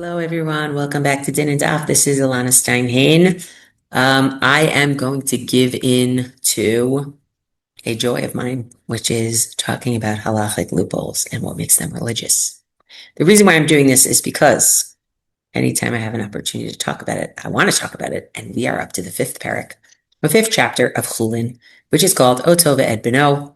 Hello, everyone. Welcome back to Din and Daf. This is Elana Stein Hain. I am going to give in to a joy of mine, which is talking about halachic loopholes and what makes them religious. The reason why I'm doing this is because anytime I have an opportunity to talk about it, I want to talk about it, and we are up to the fifth parak, the fifth chapter of Chullin, which is called Otova Ed Beno,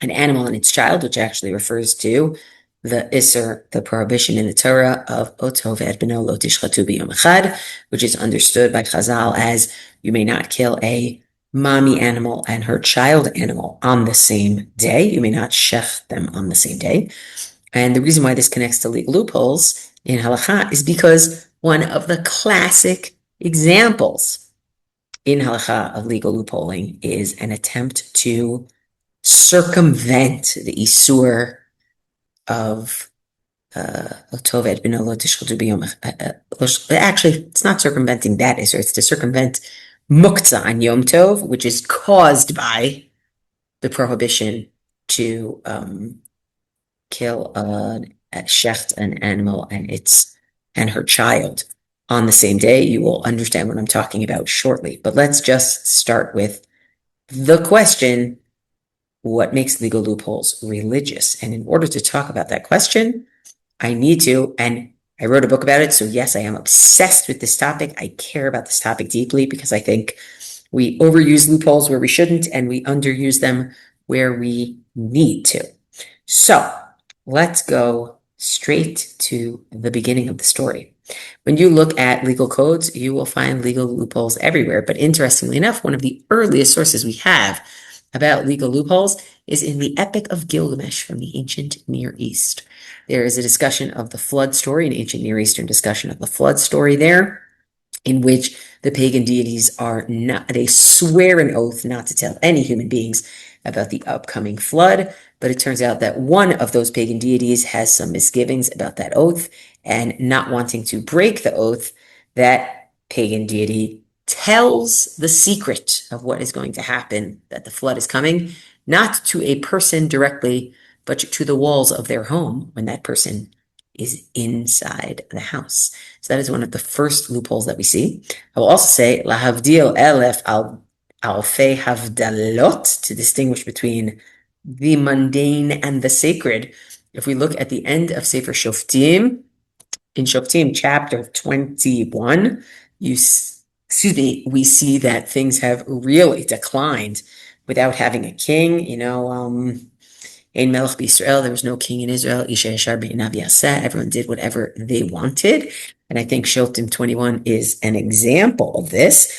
an animal and its child, which actually refers to the Isser, the prohibition in the Torah of Otov et beno lo tishchatu b'yom echad, which is understood by Chazal as you may not kill a mommy animal and her child animal on the same day. You may not shech them on the same day. And the reason why this connects to legal loopholes in Halakha is because one of the classic examples in Halakha of legal loopholing is an attempt to circumvent the Isur of Otoved Binolo Tishchatu B'yom. Actually, it's not circumventing that Isur, it's to circumvent Muktzah on Yom Tov, which is caused by the prohibition to kill shecht an animal and her child on the same day. You will understand what I'm talking about shortly. But let's just start with the question: what makes legal loopholes religious? And in order to talk about that question, I need to, and I wrote a book about it, so yes, I am obsessed with this topic. I care about this topic deeply because I think we overuse loopholes where we shouldn't, and we underuse them where we need to. So let's go straight to the beginning of the story. When you look at legal codes, you will find legal loopholes everywhere. But interestingly enough, one of the earliest sources we have about legal loopholes is in the Epic of Gilgamesh from the ancient Near East. There is a discussion of the flood story, an ancient Near Eastern discussion of the flood story there, in which the pagan deities they swear an oath not to tell any human beings about the upcoming flood. But it turns out that one of those pagan deities has some misgivings about that oath, and not wanting to break the oath, that pagan deity tells the secret of what is going to happen, that the flood is coming, not to a person directly, but to the walls of their home when that person is inside the house. So that is one of the first loopholes that we see. I will also say, lahavdil elef alfei havdalot, to distinguish between the mundane and the sacred. If we look at the end of Sefer Shoftim, in Shoftim chapter 21, we see that things have really declined without having a king. Ein melech b'Yisrael, there was no king in Israel. Isha yashar b'inav yaseh, everyone did whatever they wanted. And I think Shoftim 21 is an example of this.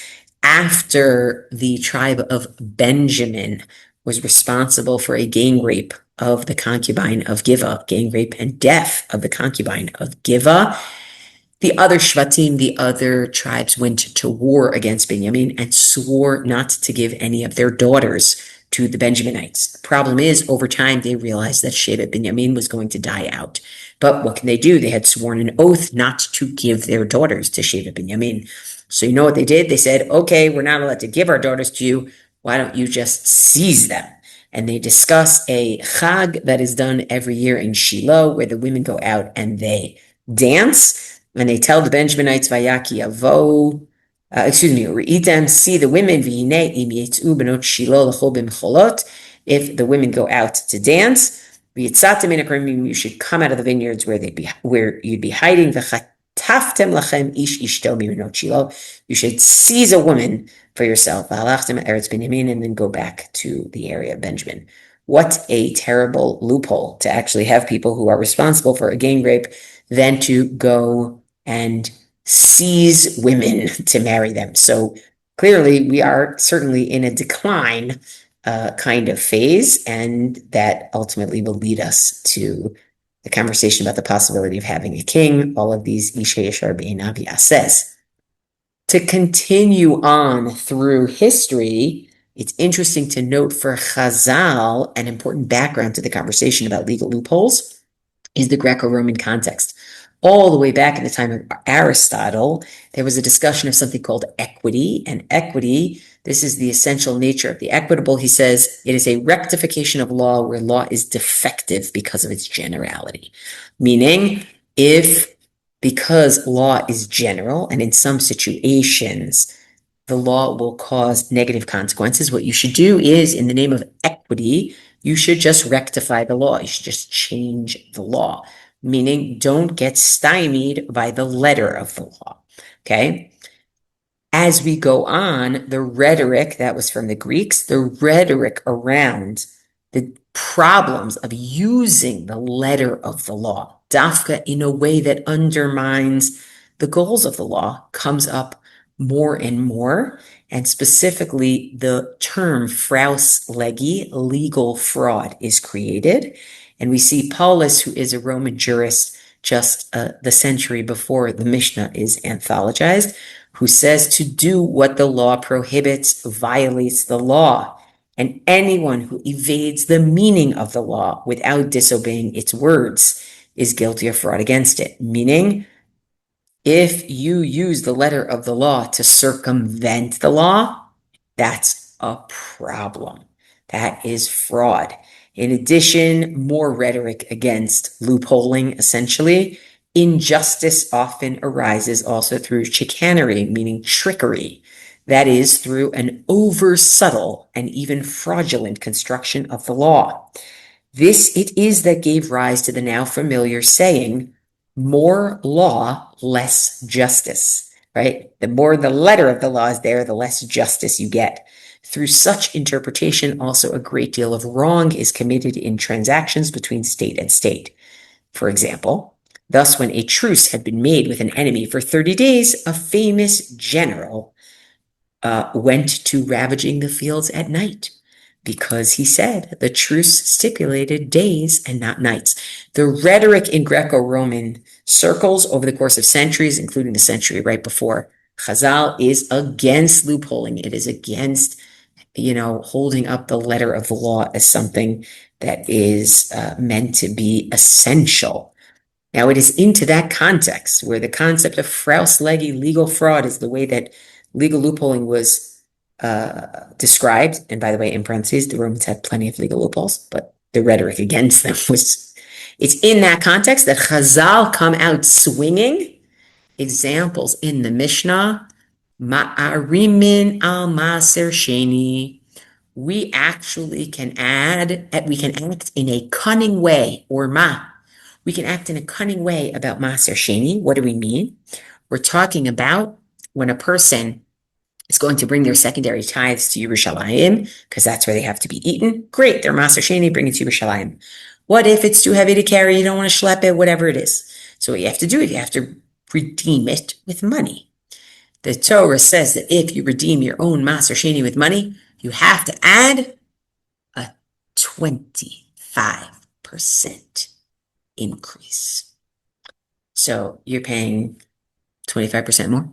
After the tribe of Benjamin was responsible for a gang rape of the concubine of Giva, gang rape and death of the concubine of Giva, the other Shvatim, the other tribes, went to war against Benjamin and swore not to give any of their daughters to the Benjaminites. The problem is, over time, they realized that Shevet Benjamin was going to die out. But what can they do? They had sworn an oath not to give their daughters to Shevet Benjamin. So you know what they did? They said, okay, we're not allowed to give our daughters to you. Why don't you just seize them? And they discuss a chag that is done every year in Shiloh, where the women go out and they dance. And they tell the Benjaminites, Vayaki avo, Reitem, see the women, V'hinei im yetzu benot Shiloh l'chol b'mecholot. If the women go out to dance, V'yitzatem min hakramim, you should come out of the vineyards where you'd be hiding. V'chataftem lachem ish ishto mimenot Shiloh. You should seize a woman for yourself. V'halachtem eretz Benjamin, and then go back to the area of Benjamin. What a terrible loophole to actually have people who are responsible for a gang rape then to go and seize women to marry them. So clearly we are certainly in a decline kind of phase, and that ultimately will lead us to the conversation about the possibility of having a king. All of these Isha Yashar B'inav Yaseh. To continue on through history, it's interesting to note for Chazal, an important background to the conversation about legal loopholes is the Greco-Roman context. All the way back in the time of Aristotle, there was a discussion of something called equity. And equity, this is the essential nature of the equitable. He says it is a rectification of law where law is defective because of its generality. Meaning, if because law is general, and in some situations, the law will cause negative consequences, what you should do is, in the name of equity, you should just rectify the law. You should just change the law, meaning don't get stymied by the letter of the law, okay? As we go on, the rhetoric, that was from the Greeks, the rhetoric around the problems of using the letter of the law, dafka, in a way that undermines the goals of the law, comes up more and more. And specifically, the term fraus legi, legal fraud, is created. And we see Paulus, who is a Roman jurist, just the century before the Mishnah is anthologized, who says to do what the law prohibits violates the law, and anyone who evades the meaning of the law without disobeying its words is guilty of fraud against it. Meaning, if you use the letter of the law to circumvent the law, that's a problem. That is fraud. In addition, more rhetoric against loopholing, essentially. Injustice often arises also through chicanery, meaning trickery. That is, through an over-subtle and even fraudulent construction of the law. This it is that gave rise to the now familiar saying, more law, less justice, right? The more the letter of the law is there, the less justice you get. Through such interpretation, also a great deal of wrong is committed in transactions between state and state. For example, thus, when a truce had been made with an enemy for 30 days, a famous general went to ravaging the fields at night, because he said the truce stipulated days and not nights. The rhetoric in Greco-Roman circles over the course of centuries, including the century right before Chazal, is against loopholing. It is against, holding up the letter of the law as something that is meant to be essential. Now, it is into that context where the concept of fraus legi, legal fraud, is the way that legal loopholing was described. And by the way, in parentheses, the Romans had plenty of legal loopholes, but the rhetoric against them was, it's in that context that Chazal come out swinging. Examples in the Mishnah, ma'arimin al maser sheni. We actually can we can act in a cunning way, or we can act in a cunning way about maser sheni. What do we mean? We're talking about when a person is going to bring their secondary tithes to Yerushalayim, because that's where they have to be eaten. Great, they're maser sheni, bring it to Yerushalayim. What if it's too heavy to carry, you don't want to schlep it, whatever it is? So what you have to do is you have to redeem it with money. The Torah says that if you redeem your own maser sheni with money, you have to add a 25% increase. So you're paying 25% more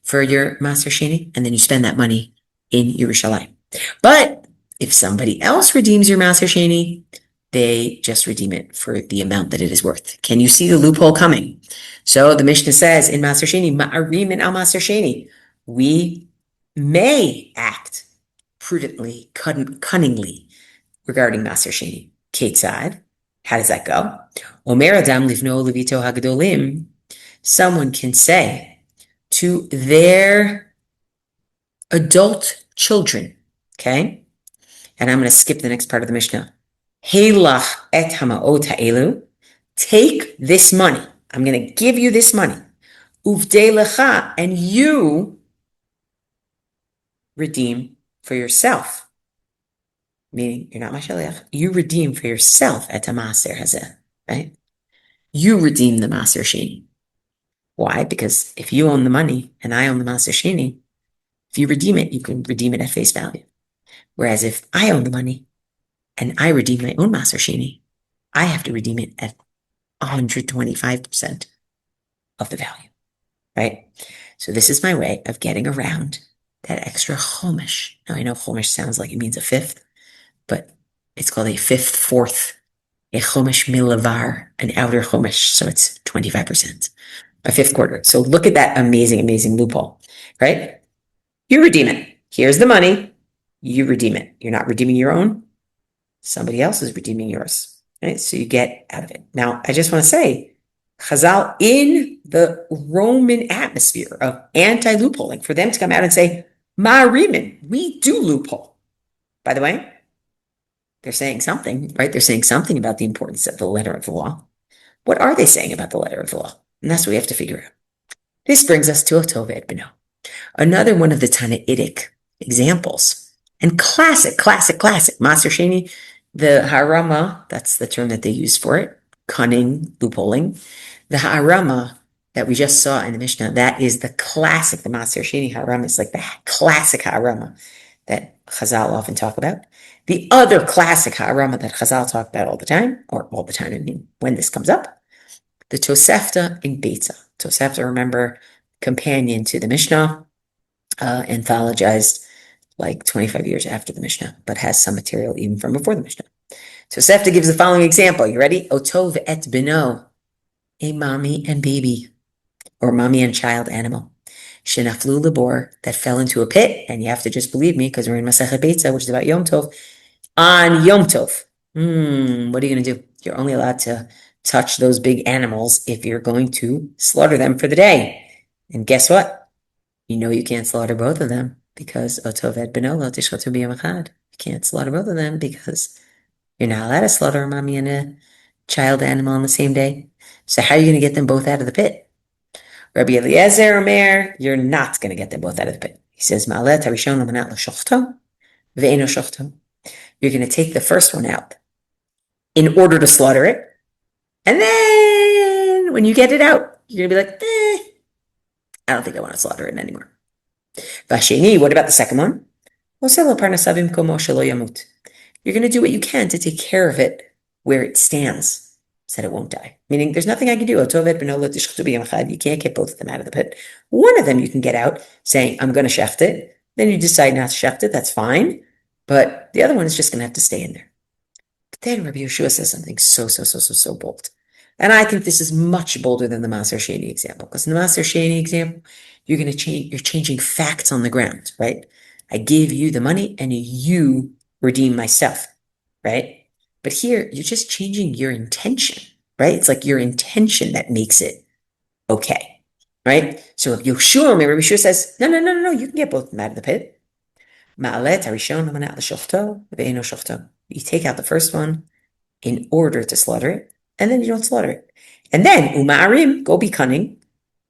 for your maser sheni, and then you spend that money in Yerushalayim. But if somebody else redeems your maser sheni, they just redeem it for the amount that it is worth. Can you see the loophole coming? So the Mishnah says in maser sheni, ma'arimin al maser sheni, we may act prudently, cunningly regarding maser sheni. Ketzad, how does that go? Omer adam livno levito hagadolim. Someone can say to their adult children, okay? And I'm going to skip the next part of the Mishnah. Halakha et hamaot ha'elu. Take this money. I'm going to give you this money. Uvdei lecha, and you redeem for yourself. Meaning, you're not my shaliach. You redeem for yourself et ha'maser hazeh, right? You redeem the maser sheni. Why? Because if you own the money and I own the maser sheni, if you redeem it, you can redeem it at face value. Whereas if I own the money and I redeem my own maser sheni, I have to redeem it at 125% of the value, right? So this is my way of getting around that extra chomesh. Now I know chomesh sounds like it means a fifth, but it's called a fifth, fourth, a chomesh milavar, an outer chomesh, so it's 25%, a fifth quarter. So look at that amazing, amazing loophole, right? You redeem it. Here's the money. You redeem it. You're not redeeming your own. Somebody else is redeeming yours, right? So you get out of it. Now, I just want to say, Chazal, in the Roman atmosphere of anti-loopholing, for them to come out and say, Ma'arimin, we do loophole. By the way, they're saying something, right? They're saying something about the importance of the letter of the law. What are they saying about the letter of the law? And that's what we have to figure out. This brings us to Otov et Beno, another one of the Tannaitic examples. And classic, Maser Sheni, the harama, that's the term that they use for it, cunning, loopholing. The harama that we just saw in the Mishnah, that is the classic, the Maser Sheni harama is like the classic harama that Chazal often talk about. The other classic harama that Chazal talk about all the time, or all the time, I mean, when this comes up, the Tosefta in Beitza. Tosefta, remember, companion to the Mishnah, anthologized like 25 years after the Mishnah, but has some material even from before the Mishnah. Tosefta gives the following example. You ready? Otov et beno, a mommy and baby, or mommy and child animal. Shenaflu labor, that fell into a pit, and you have to just believe me because we're in Masechet Beitza, which is about Yom Tov. On Yom Tov, what are you going to do? You're only allowed to touch those big animals if you're going to slaughter them for the day. And guess what? You know you can't slaughter both of them because Otov et beno lo tishchatu b'yom echad. You can't slaughter both of them because you're not allowed to slaughter a mommy and a child animal on the same day. So how are you going to get them both out of the pit? Rabbi Eliezer Omer, you're not going to get them both out of the pit. He says, Ma'alet harishon l'manat l'shochto ve'eno shochto. You're going to take the first one out in order to slaughter it. And then when you get it out, you're going to be like, I don't think I want to slaughter it anymore. Vasheni, what about the second one? You're going to do what you can to take care of it where it stands so that it won't die. Meaning there's nothing I can do. You can't get both of them out of the pit. One of them you can get out saying, I'm going to shecht it. Then you decide not to shecht it. That's fine. But the other one is just going to have to stay in there. But then Rabbi Yeshua says something so bold. And I think this is much bolder than the Maser Sheni example. Because in the Maser Sheni example, you're changing facts on the ground, right? I gave you the money and you redeem my stuff, right? But here, you're just changing your intention, right? It's like your intention that makes it okay, right? So if Yeshua says, no, you can get both of them out of the pit. You take out the first one in order to slaughter it, and then you don't slaughter it. And then, uma'arim, go be cunning.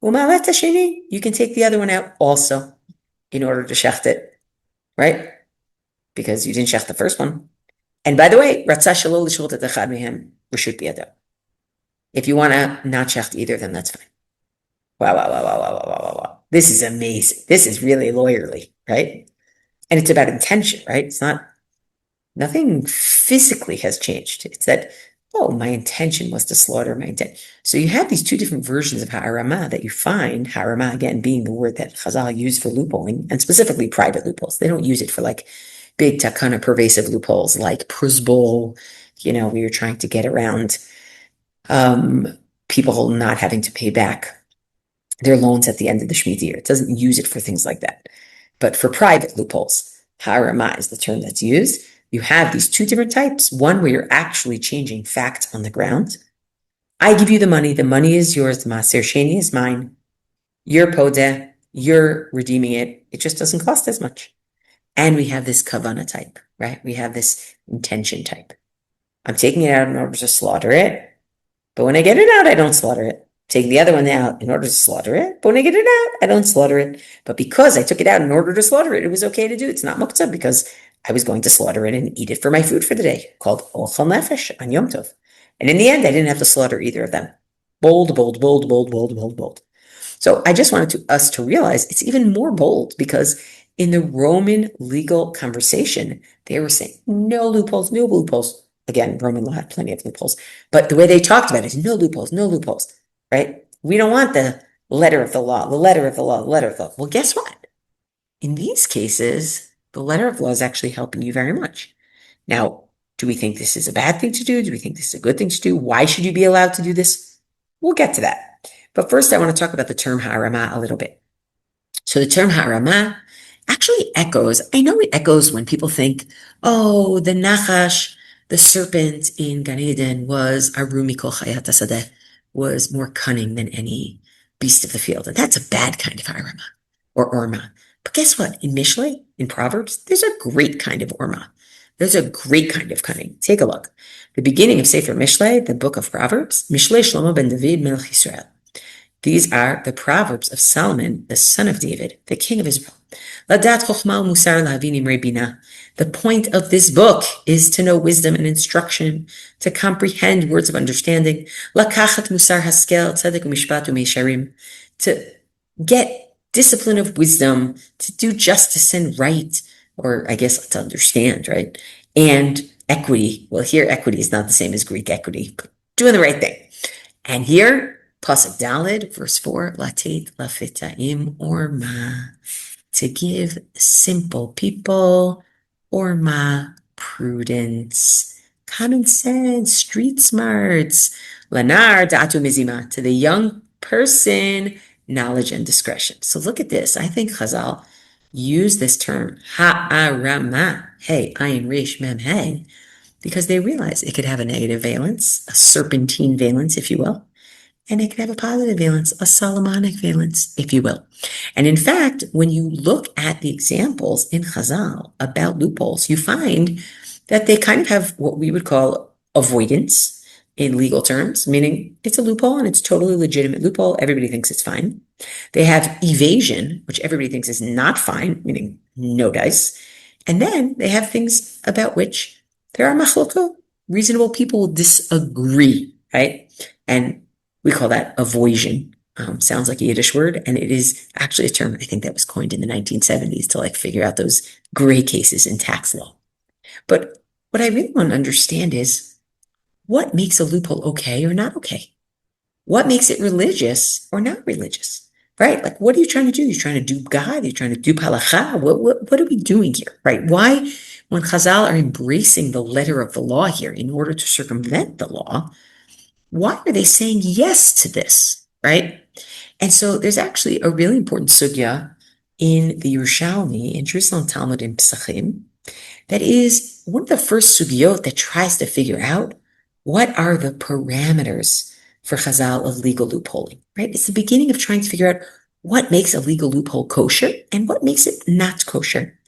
Uma'alet hasheni, you can take the other one out also in order to shecht it, right? Because you didn't shecht the first one. And by the way, if you want to not shecht either of them, that's fine. Wow. This is amazing. This is really lawyerly, right? And it's about intention, right? It's not, nothing physically has changed. It's that, my intention was to slaughter my intent. So you have these two different versions of harama that you find, harama again being the word that Chazal used for loopholing, and specifically private loopholes. They don't use it for like big takana pervasive loopholes like prusbol, where you're trying to get around people not having to pay back their loans at the end of the Shemitah year. It doesn't use it for things like that. But for private loopholes, harama is the term that's used. You have these two different types. One where you're actually changing facts on the ground. I give you the money is yours, the Maser Sheni is mine. You're podeh, you're redeeming it. It just doesn't cost as much. And we have this kavana type, right? We have this intention type. I'm taking it out in order to slaughter it, but when I get it out, I don't slaughter it. Take the other one out in order to slaughter it, but when I get it out, I don't slaughter it. But because I took it out in order to slaughter it, it was okay to do. It's not muktzah because I was going to slaughter it and eat it for my food for the day, called ochel nefesh on Yom Tov. And in the end, I didn't have to slaughter either of them. Bold. So I just wanted us to realize it's even more bold because in the Roman legal conversation, they were saying no loopholes. Again, Roman law had plenty of loopholes, but the way they talked about it is no loopholes, right? We don't want the letter of the law. Well, guess what? In these cases, the letter of law is actually helping you very much. Now, do we think this is a bad thing to do? Do we think this is a good thing to do? Why should you be allowed to do this? We'll get to that. But first, I want to talk about the term harama a little bit. So the term harama actually echoes, I know it echoes when people think, the nachash, the serpent in Gan Eden was aru mikol chayat hasadeh, was more cunning than any beast of the field. And that's a bad kind of Harama or Orma. But guess what? In Mishlei, in Proverbs, there's a great kind of Orma. There's a great kind of cunning. Take a look. The beginning of Sefer Mishlei, the book of Proverbs, Mishlei Shlomo ben David Melech Yisrael. These are the Proverbs of Solomon, the son of David, the king of Israel. Ladat chokhmah musar lahavin imrei bina. The point of this book is to know wisdom and instruction, to comprehend words of understanding. Lakachat musar haskel tzedek u'mishpat u'meisharim. To get discipline of wisdom, to do justice and right, or I guess to understand, right? And equity. Well, here equity is not the same as Greek equity, but doing the right thing. And here, Pasuk Daled, verse 4, Latet lafetaim orma, to give simple people orma, prudence, common sense, street smarts, lanar datu mizima, to the young person, knowledge and discretion. So look at this. I think Chazal use this term, ha'arama, hey, ayin resh mem hey, because they realize it could have a negative valence, a serpentine valence, if you will, and it could have a positive valence, a Solomonic valence, if you will. And in fact, when you look at the examples in Chazal about loopholes, you find that they kind of have what we would call avoidance in legal terms, meaning it's a loophole and it's totally legitimate loophole. Everybody thinks it's fine. They have evasion, which everybody thinks is not fine, meaning no dice. And then they have things about which there are machlokot. Reasonable people will disagree, right? And we call that avoision. Sounds like a Yiddish word, and it is actually a term I think that was coined in the 1970s to like figure out those gray cases in tax law. But what I really want to understand is what makes a loophole okay or not okay? What makes it religious or not religious? Right? Like, what are you trying to do? You're trying to do God? You're trying to do halakha? What are we doing here? Right? Why, when Chazal are embracing the letter of the law here in order to circumvent the law, why are they saying yes to this, right? And so there's actually a really important sugya in the Yerushalmi, in Jerusalem Talmud in Pesachim, that is one of the first sugyot that tries to figure out what are the parameters for Chazal of legal loopholing, right? It's the beginning of trying to figure out what makes a legal loophole kosher and what makes it not kosher.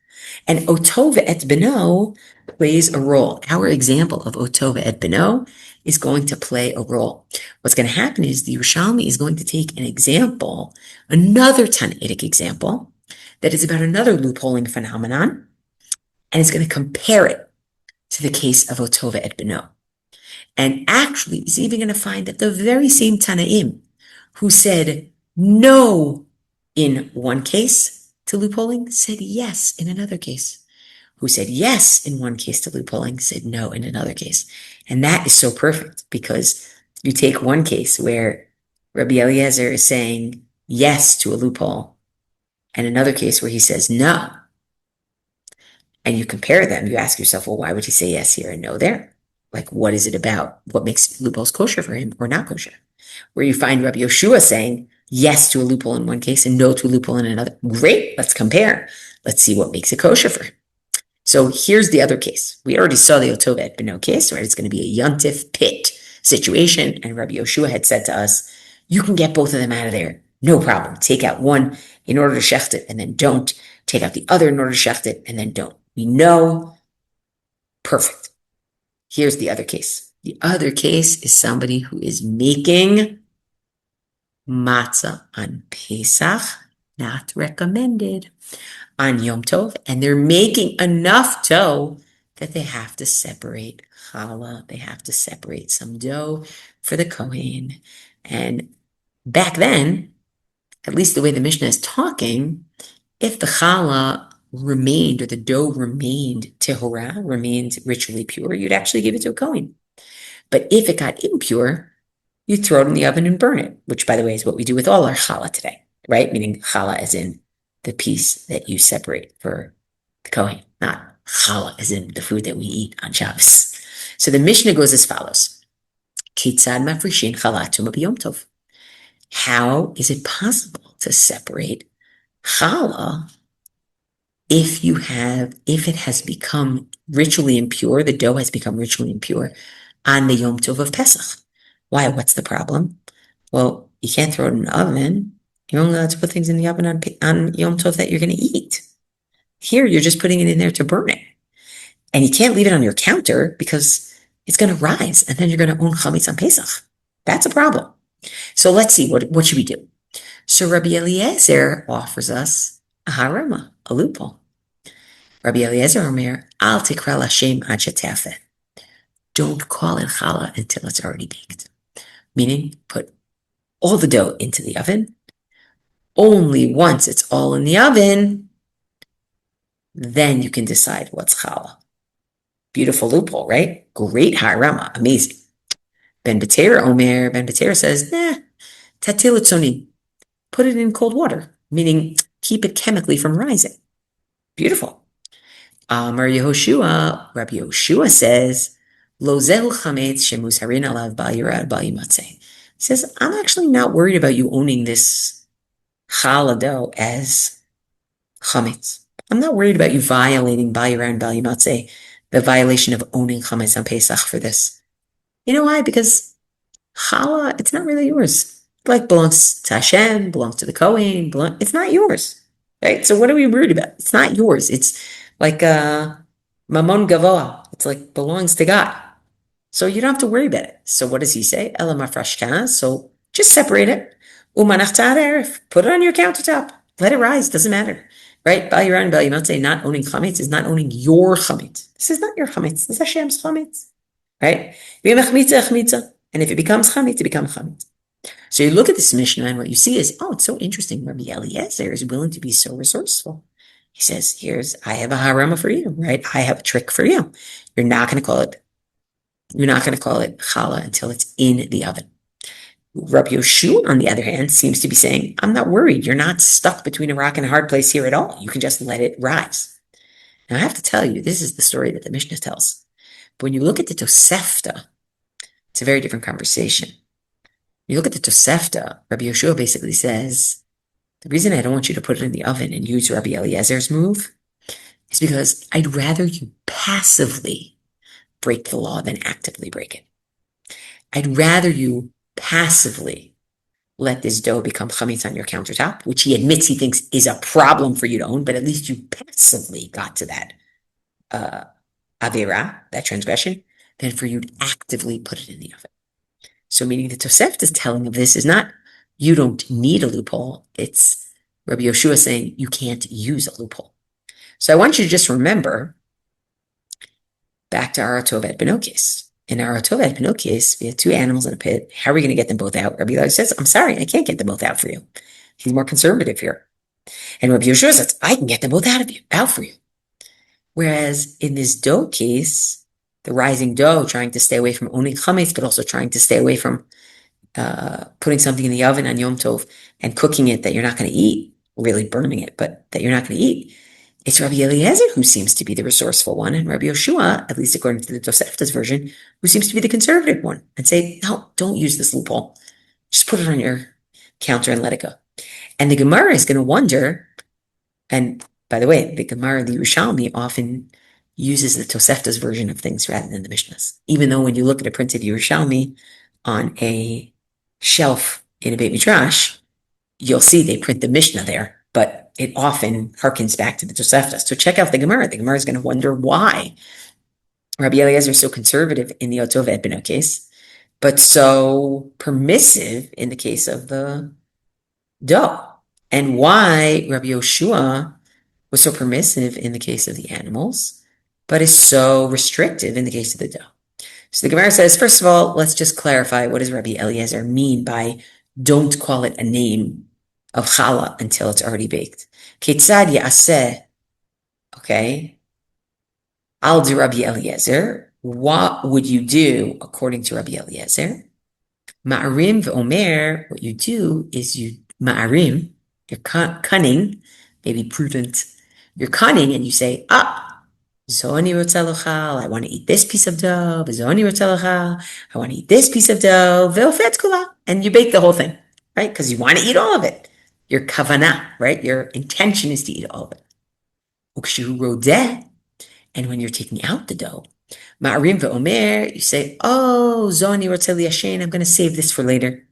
And Oto ve'et beno plays a role. Our example of Oto ve'et beno is going to play a role. What's going to happen is the Yerushalmi is going to take an example, another Tanaitic example, that is about another loopholing phenomenon, and it's going to compare it to the case of Oto ve'et beno. And actually, he's even going to find that the very same Tanaim who said no in one case to loopholing said yes in another case. Who said yes in one case to loopholing said no in another case. And that is so perfect because you take one case where Rabbi Eliezer is saying yes to a loophole and another case where he says no. And you compare them, you ask yourself, well, why would he say yes here and no there? Like, what is it about? What makes loopholes kosher for him or not kosher? Where you find Rabbi Yoshua saying yes to a loophole in one case and no to a loophole in another. Great, let's compare. Let's see what makes it kosher for him. So here's the other case. We already saw the Oto ve'et beno case, right? It's going to be a yontif pit situation. And Rabbi Yoshua had said to us, you can get both of them out of there. No problem. Take out one in order to shecht it and then don't. Take out the other in order to shecht it and then don't. We know. Perfect. Here's the other case. The other case is somebody who is making matzah on Pesach, not recommended, on Yom Tov, and they're making enough dough that they have to separate challah. They have to separate some dough for the Kohen. And back then, at least the way the Mishnah is talking, if the challah remained or the dough remained tehorah, remained ritually pure, you'd actually give it to a Kohen. But if it got impure, you throw it in the oven and burn it, which, by the way, is what we do with all our challah today, right? Meaning challah as in the piece that you separate for the Kohen, not challah as in the food that we eat on Shabbos. So the Mishnah goes as follows. Kitzad mafrishin challah tuma b'yom tov. How is it possible to separate challah if it has become ritually impure, the dough has become ritually impure on the Yom Tov of Pesach? Why? What's the problem? Well, you can't throw it in the oven. You're only allowed to put things in the oven on Yom Tov that you're going to eat. Here, you're just putting it in there to burn it. And you can't leave it on your counter because it's going to rise and then you're going to own chametz on Pesach. That's a problem. So let's see, what should we do? So Rabbi Eliezer offers us a harama, a loophole. Rabbi Eliezer Omer, al tikra l'Hashem ad shetafeh. Don't call it challah until it's already baked. Meaning, put all the dough into the oven. Only once it's all in the oven, then you can decide what's challah. Beautiful loophole, right? Great harama, amazing. Ben Betera says, tatil etzoni. Put it in cold water, meaning keep it chemically from rising. Beautiful. Rabbi Yehoshua says, Lo zehu chametz shemusharin alav bal yirad bal yimatzeh. He says, I'm actually not worried about you owning this challah dough as chametz. I'm not worried about you violating bal yirad and bal yimatzeh, the violation of owning chametz on Pesach for this. You know why? Because challah, it's not really yours. Like belongs to Hashem, belongs to the Kohen, it's not yours, right? So what are we worried about? It's not yours. It's like mamon gavoa. It's like belongs to God. So you don't have to worry about it. So what does he say? Ela mafrashka. So just separate it. Umanach ta'aref. Put it on your countertop. Let it rise. Doesn't matter, right? Bal yiran, bal yimatzeh, not owning chametz is not owning your chametz. This is not your chametz. This is Hashem's chametz, right? And if it becomes chametz, it becomes chametz. So you look at this Mishnah and what you see is, it's so interesting. Rabbi Eliezer is willing to be so resourceful. He says, I have a harama for you, right? I have a trick for you. You're not going to call it challah until it's in the oven. Rabbi Yehoshua, on the other hand, seems to be saying, I'm not worried. You're not stuck between a rock and a hard place here at all. You can just let it rise. Now I have to tell you, this is the story that the Mishnah tells. But when you look at the Tosefta, it's a very different conversation. You look at the Tosefta, Rabbi Yehoshua basically says, the reason I don't want you to put it in the oven and use Rabbi Eliezer's move is because I'd rather you passively break the law than actively break it. I'd rather you passively let this dough become chametz on your countertop, which he admits he thinks is a problem for you to own, but at least you passively got to that avera, that transgression, than for you to actively put it in the oven. So meaning the Tosefta's telling of this is not, you don't need a loophole. It's Rabbi Yehoshua saying you can't use a loophole. So I want you to just remember back to our Tov et Beno case. In our Tov et Beno case, we had two animals in a pit. How are we going to get them both out? Rabbi Yehoshua says, I'm sorry, I can't get them both out for you. He's more conservative here. And Rabbi Yehoshua says, I can get them both out for you. Whereas in this dough case, the rising dough trying to stay away from owning chametz, but also trying to stay away from putting something in the oven on Yom Tov and cooking it that you're not going to eat, really burning it, but that you're not going to eat. It's Rabbi Eliezer who seems to be the resourceful one, and Rabbi Yehoshua, at least according to the Tosefta's version, who seems to be the conservative one, and say, no, don't use this loophole. Just put it on your counter and let it go. And the Gemara is going to wonder, and by the way, the Gemara, the Yerushalmi, often uses the Tosefta's version of things rather than the Mishnah's. Even though when you look at a printed Yerushalmi on a shelf in a Beit Midrash, you'll see they print the Mishnah there, but it often harkens back to the Tosefta. So check out the Gemara. The Gemara is going to wonder why Rabbi Eliezer is so conservative in the Tov et Beno case, but so permissive in the case of the dough, and why Rabbi Yehoshua was so permissive in the case of the animals, but is so restrictive in the case of the dough. So the Gemara says, first of all, let's just clarify, what does Rabbi Eliezer mean by don't call it a name of challah until it's already baked? Ketzad ya'aseh, okay, al de Rabbi Eliezer, what would you do according to Rabbi Eliezer? Ma'arim v'omer, what you do is you ma'arim, you're cunning, maybe prudent, you're cunning, and you say, Zoni rotzalochal, I want to eat this piece of dough. Zoni rotzalochal, I want to eat this piece of dough. Ve'ofet kula, and you bake the whole thing, right? Because you want to eat all of it. Your kavanah, right? Your intention is to eat all of it. Ukshu rodeh, and when you're taking out the dough, ma'arim ve'omer, you say, Zoni rotzeli yashen, I'm going to save this for later.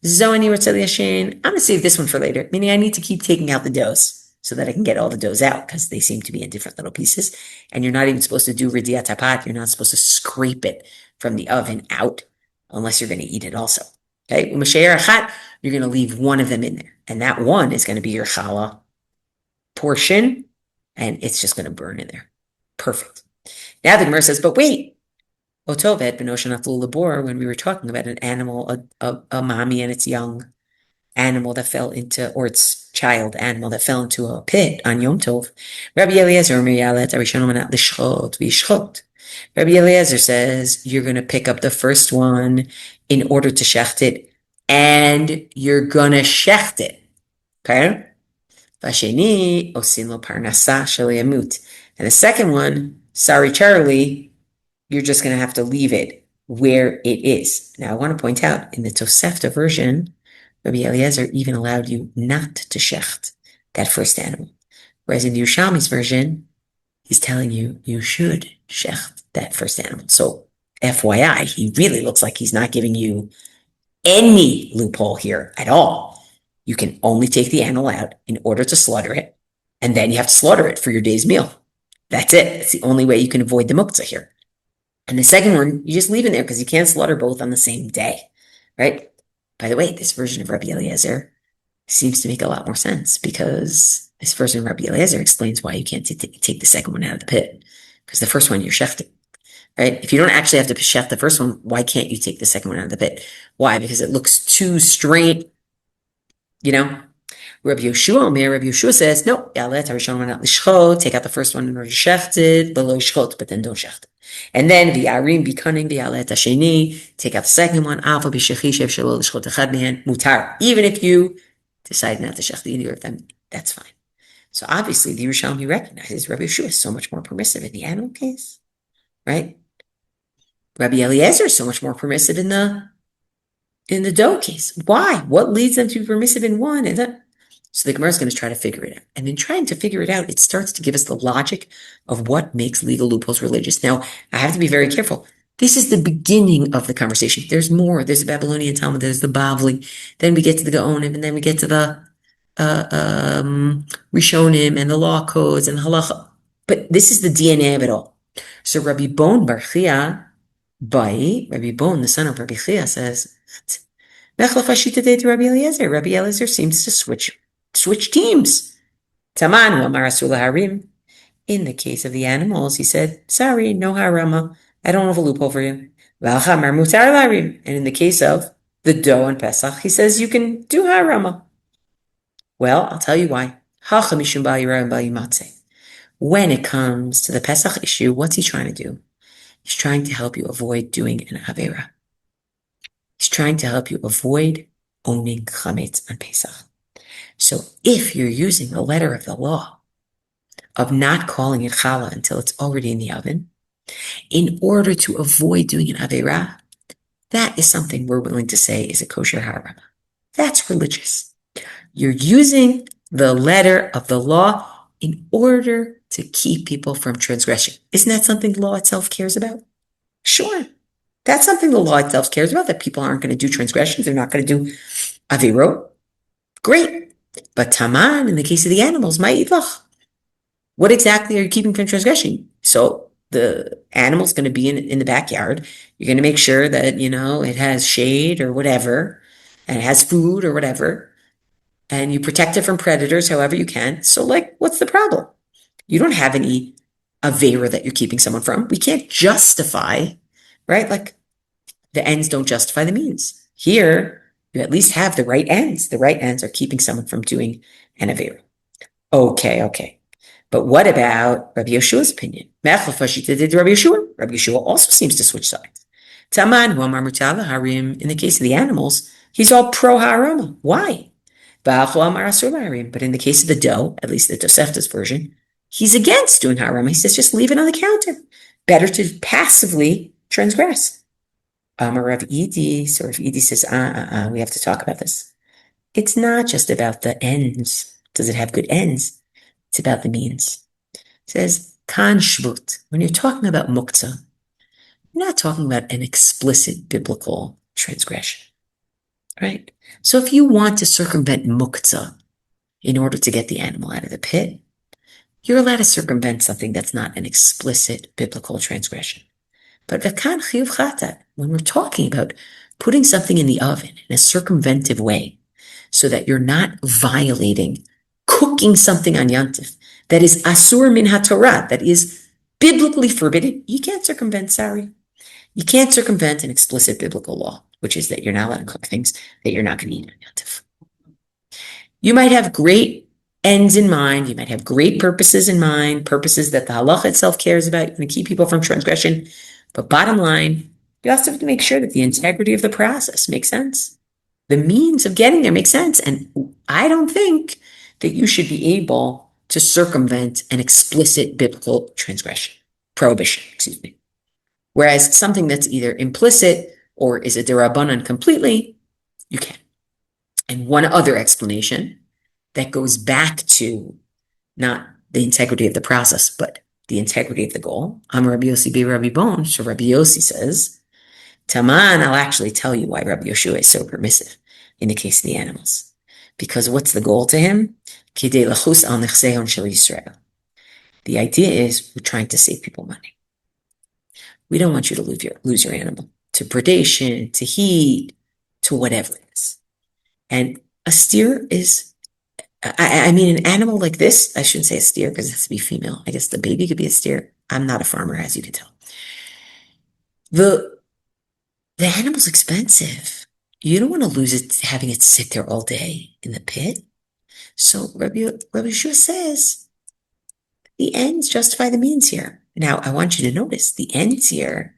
Zoani Rotzeli Yashin. I'm gonna save this one for later, meaning I need to keep taking out the doughs so that I can get all the doughs out because they seem to be in different little pieces. And you're not even supposed to do ridiat tapat. You're not supposed to scrape it from the oven out unless you're going to eat it also. Okay, you're going to leave one of them in there, and that one is going to be your challah portion, and it's just going to burn in there. Perfect. Now the Gemara says, but wait, Otovet b'noshanat labor, when we were talking about an animal, a mommy and its young animal that fell into, or its child animal that fell into a pit on Yom Tov, Rabbi Eliezer Rabbi Eliezer says you're going to pick up the first one in order to shecht it, and you're going to shecht it. Okay? Vasheni osin lo parnasa shel. And the second one, sorry Charlie, you're just going to have to leave it where it is. Now I want to point out, in the Tosefta version, Rabbi Eliezer even allowed you not to shecht that first animal. Whereas in the Yerushalmi's version, he's telling you you should shecht that first animal. So FYI, he really looks like he's not giving you any loophole here at all. You can only take the animal out in order to slaughter it, and then you have to slaughter it for your day's meal. That's it. It's the only way you can avoid the muktzah here. And the second one, you just leave in there because you can't slaughter both on the same day, right? By the way, this version of Rabbi Eliezer seems to make a lot more sense because this version of Rabbi Eliezer explains why you can't take the second one out of the pit, because the first one you're shechting, right? If you don't actually have to shecht the first one, why can't you take the second one out of the pit? Why? Because it looks too straight, you know? Rabbi Yeshua says, no, take out the first one and shecht it, but then don't shecht it. And then v'yarim b'kaning v'yalet hasheni, take out the second one, mutar. Even if you decide not to shecht either of them, that's fine. So obviously the Yerushalmi recognizes Rabbi Yeshua is so much more permissive in the animal case, right? Rabbi Eliezer is so much more permissive in the dough case. Why? What leads them to be permissive in one and that? So the Gemara is going to try to figure it out. And in trying to figure it out, it starts to give us the logic of what makes legal loopholes religious. Now, I have to be very careful. This is the beginning of the conversation. There's more. There's the Babylonian Talmud. There's the Bavli. Then we get to the Gaonim, and then we get to the Rishonim and the law codes and the Halakha. But this is the DNA of it all. So Rabbi Bon Bar Chia, Rabbi Bon, the son of Rabbi Chia, says, Rabbi Eliezer seems to switch teams. Taman harim. In the case of the animals, he said, sorry, no harama. I don't have a loophole for you. And in the case of the dough and Pesach, he says you can do harama. Well, I'll tell you why. When it comes to the Pesach issue, what's he trying to do? He's trying to help you avoid doing an Avera. He's trying to help you avoid owning chametz on Pesach. So if you're using the letter of the law of not calling it challah until it's already in the oven, in order to avoid doing an Avera, that is something we're willing to say is a kosher harama. That's religious. You're using the letter of the law in order to keep people from transgression. Isn't that something the law itself cares about? Sure. That's something the law itself cares about, that people aren't going to do transgressions. They're not going to do Avero. Great. But Taman, in the case of the animals, ma'idlach. What exactly are you keeping from transgression? So the animal's going to be in the backyard. You're going to make sure that, it has shade or whatever, and it has food or whatever, and you protect it from predators however you can. So, what's the problem? You don't have any Avera that you're keeping someone from. We can't justify, right? The ends don't justify the means. Here, you at least have the right ends. The right ends are keeping someone from doing an Avera. Okay. But what about Rabbi Yeshua's opinion? Rabbi Yeshua also seems to switch sides. Taman, harim, in the case of the animals, he's all pro harama. Why? But in the case of the dough, at least the Tosefta's version, he's against doing harama. He says just leave it on the counter. Better to passively transgress. Rav Idi, so Rav Idi says, we have to talk about this. It's not just about the ends. Does it have good ends? It's about the means. It says, kan shvut. When you're talking about muktzah, you're not talking about an explicit biblical transgression. right? So if you want to circumvent muktzah in order to get the animal out of the pit, you're allowed to circumvent something that's not an explicit biblical transgression. But v'kan chiyuv chatat, when we're talking about putting something in the oven in a circumventive way, so that you're not violating cooking something on Yantif that is asur min haTorah, that is biblically forbidden, you can't circumvent, sorry. You can't circumvent an explicit biblical law, which is that you're not allowed to cook things that you're not going to eat on Yantif. You might have great ends in mind. You might have great purposes in mind, purposes that the halakha itself cares about. You're going to keep people from transgression. But bottom line, you also have to make sure that the integrity of the process makes sense. The means of getting there makes sense. And I don't think that you should be able to circumvent an explicit biblical prohibition, excuse me. Whereas something that's either implicit or is a derabanan completely, you can. And one other explanation that goes back to not the integrity of the process, but the integrity of the goal. Am Rabbi Yossi be Rabbi Bon. So Rabbi Yossi says, Taman, I'll actually tell you why Rabbi Yeshua is so permissive in the case of the animals. Because what's the goal to him? Kidei lachus al nechseon shel Yisrael. The idea is we're trying to save people money. We don't want you to lose your animal to predation, to heat, to whatever it is. And a steer is, I mean, an animal like this, I shouldn't say a steer because it has to be female. I guess the baby could be a steer. I'm not a farmer, as you can tell. The animal's expensive. You don't want to lose it having it sit there all day in the pit. So Rabbi Yeshua says, the ends justify the means here. Now, I want you to notice the ends here,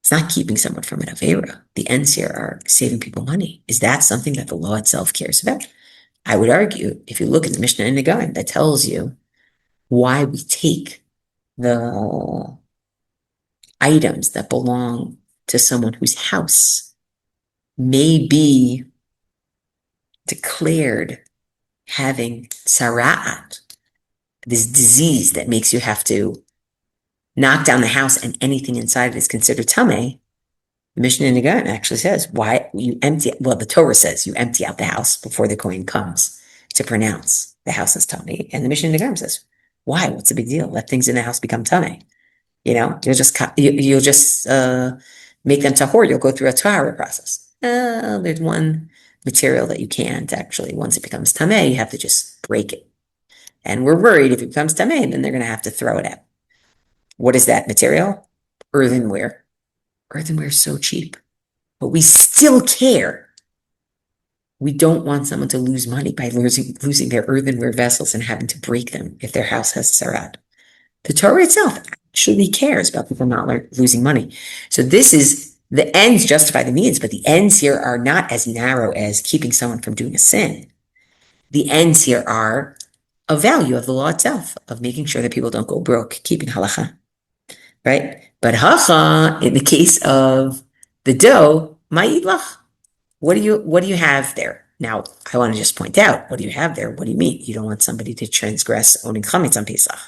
it's not keeping someone from an Avera. The ends here are saving people money. Is that something that the law itself cares about? I would argue, if you look at the Mishnah in Negaim, that tells you why we take the items that belong to someone whose house may be declared having sara'at, this disease that makes you have to knock down the house and anything inside it is considered tameh. The Mishnah in Negaim actually says, why you empty, well, the Torah says you empty out the house before the Kohen comes to pronounce the house as tameh. And the Mishnah in Negaim says, why? What's the big deal? Let things in the house become tameh. You know, you'll just make them tahor. You'll go through a tahara process. There's one material that you can't actually, once it becomes tameh, you have to just break it. And we're worried if it becomes tameh, then they're going to have to throw it out. What is that material? Earthenware. Earthenware is so cheap, but we still care. We don't want someone to lose money by losing their earthenware vessels and having to break them if their house has sarat. The Torah itself actually cares about people not losing money. So this is, the ends justify the means, but the ends here are not as narrow as keeping someone from doing a sin. The ends here are a value of the law itself, of making sure that people don't go broke, keeping halakha, right? But hacha, in the case of the dough, ma'idlach, what do you have there? Now, I want to just point out, what do you have there? What do you mean? You don't want somebody to transgress owning chametz on Pesach.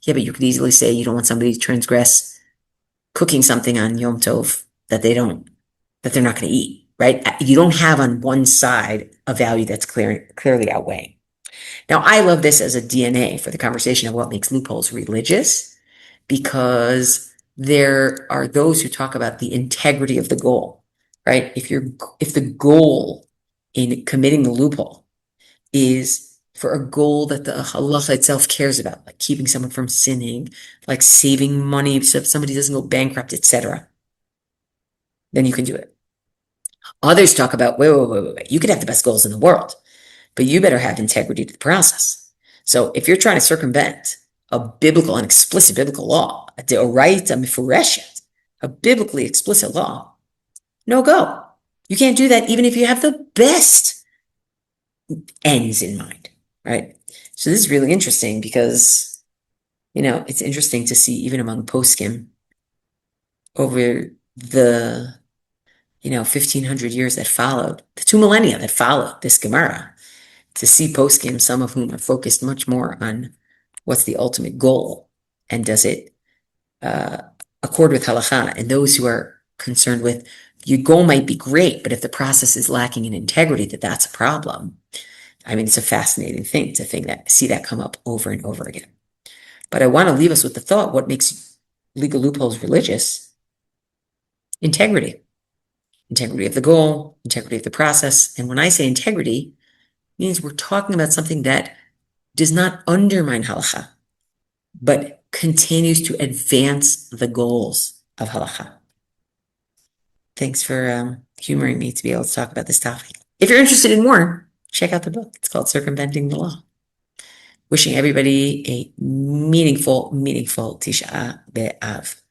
Yeah, but you could easily say you don't want somebody to transgress cooking something on Yom Tov that they're not going to eat, right? You don't have on one side a value that's clearly outweighing. Now, I love this as a DNA for the conversation of what makes loopholes religious, because there are those who talk about the integrity of the goal, right? If the goal in committing the loophole is for a goal that the halakha itself cares about, like keeping someone from sinning, like saving money so if somebody doesn't go bankrupt, etc., then you can do it. Others talk about, wait. You could have the best goals in the world, but you better have integrity to the process. So if you're trying to circumvent a biblical and explicit biblical law, a deoraita mifureshet, a biblically explicit law, no go. You can't do that even if you have the best ends in mind, right? So this is really interesting because, it's interesting to see even among poskim over the, 1500 years that followed, the 2 millennia that followed this Gemara, to see poskim, some of whom are focused much more on what's the ultimate goal and does it accord with halakha, and those who are concerned with your goal might be great, but if the process is lacking in integrity, that's a problem. I mean, it's a fascinating thing to see that come up over and over again. But I want to leave us with the thought, what makes legal loopholes religious? Integrity. Integrity of the goal, integrity of the process. And when I say integrity, it means we're talking about something that does not undermine halakha, but continues to advance the goals of halakha. Thanks for humoring me to be able to talk about this topic. If you're interested in more, check out the book. It's called Circumventing the Law. Wishing everybody a meaningful Tisha B'Av.